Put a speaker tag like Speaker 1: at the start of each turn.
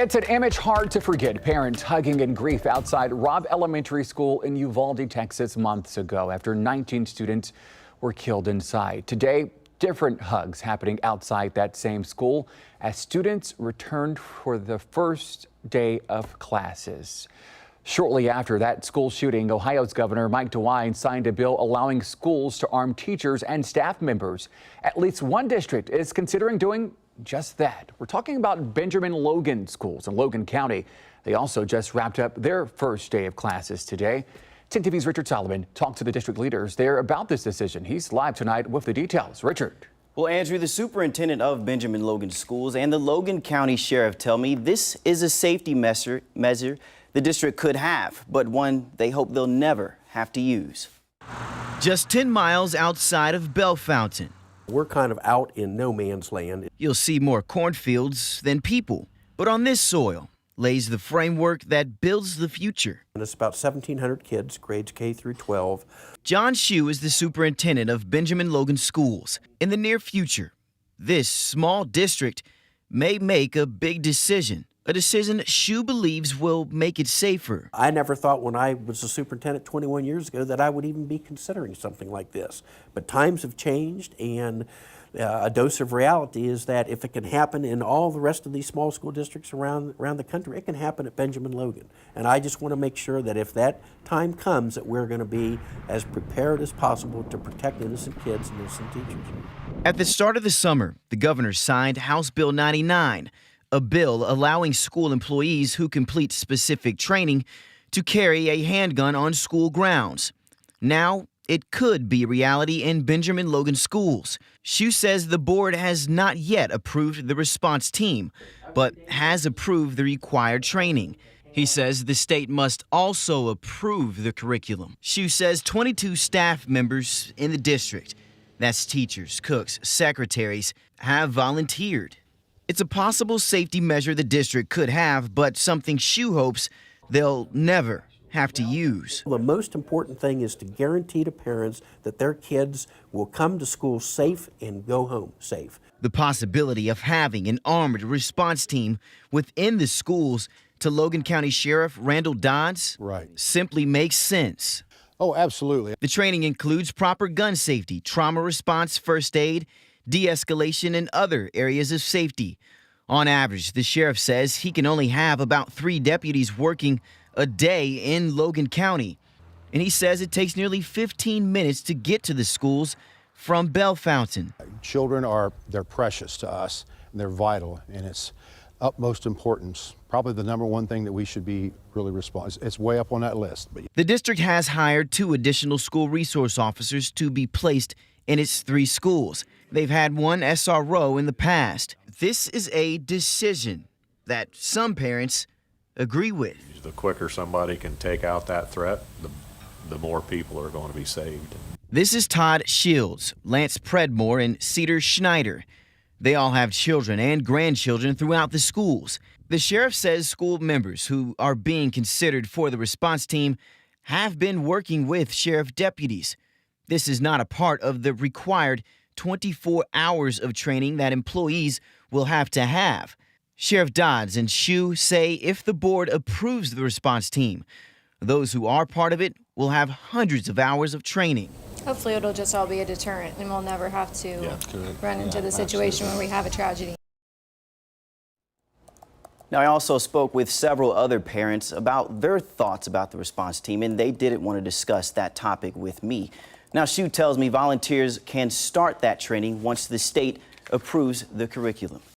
Speaker 1: It's an image hard to forget. Parents hugging in grief outside Robb Elementary School in Uvalde, Texas, months ago after 19 students were killed inside. Today, different hugs happening outside that same school as students returned for the first day of classes. Shortly after that school shooting, Ohio's Governor Mike DeWine signed a bill allowing schools to arm teachers and staff members. At least one district is considering doing just that. We're talking about Benjamin Logan Schools in Logan County. They also just wrapped up their first day of classes today. 10 TV's Richard Solomon talked to the district leaders there about this decision. He's live tonight with the details. Richard.
Speaker 2: Well, Andrew, the superintendent of Benjamin Logan Schools and the Logan County Sheriff tell me this is a safety measure the district could have, but one they hope they'll never have to use.
Speaker 3: Just 10 miles outside of Bellefontaine.
Speaker 4: We're kind of out in no man's land.
Speaker 3: You'll see more cornfields than people, but on this soil lays the framework that builds the future.
Speaker 4: And it's about 1,700 kids, grades K through 12.
Speaker 3: John Shue is the superintendent of Benjamin Logan Schools. In the near future, this small district may make a big decision. A decision Shue believes will make it safer.
Speaker 4: I never thought when I was a superintendent 21 years ago that I would even be considering something like this. But times have changed, and a dose of reality is that if it can happen in all the rest of these small school districts around the country, it can happen at Benjamin Logan. And I just want to make sure that if that time comes, that we're going to be as prepared as possible to protect innocent kids and innocent teachers.
Speaker 3: At the start of the summer, the governor signed House Bill 99, a bill allowing school employees who complete specific training to carry a handgun on school grounds. Now, it could be a reality in Benjamin Logan Schools. Shue says the board has not yet approved the response team, but has approved the required training. He says the state must also approve the curriculum. Shue says 22 staff members in the district, that's teachers, cooks, secretaries, have volunteered. It's a possible safety measure the district could have, but something Shue hopes they'll never have to use.
Speaker 4: The most important thing is to guarantee to parents that their kids will come to school safe and go home safe.
Speaker 3: The possibility of having an armed response team within the schools to Logan County Sheriff Randall Dodds simply makes sense.
Speaker 5: Oh, absolutely.
Speaker 3: The training includes proper gun safety, trauma response, first aid, de-escalation, and other areas of safety. On average, the sheriff says he can only have about 3 deputies working a day in Logan County. And he says it takes nearly 15 minutes to get to the schools from Bellefontaine.
Speaker 5: Children they're precious to us, and they're vital, and it's utmost importance. Probably the number one thing that we should be really responsible. It's way up on that list. But
Speaker 3: the district has hired 2 additional school resource officers to be placed in its 3 schools. They've had 1 SRO in the past. This is a decision that some parents agree with.
Speaker 6: The quicker somebody can take out that threat, the more people are going to be saved.
Speaker 3: This is Todd Shields, Lance Predmore, and Cedar Schneider. They all have children and grandchildren throughout the schools. The sheriff says school members who are being considered for the response team have been working with sheriff deputies. This is not a part of the required 24 hours of training that employees will have to have. Sheriff Dodds and Shue say if the board approves the response team, those who are part of it will have hundreds of hours of training.
Speaker 7: Hopefully it'll just all be a deterrent and we'll never have to run into the situation where we have a tragedy.
Speaker 2: Now, I also spoke with several other parents about their thoughts about the response team, and they didn't want to discuss that topic with me. Now, Shue tells me volunteers can start that training once the state approves the curriculum.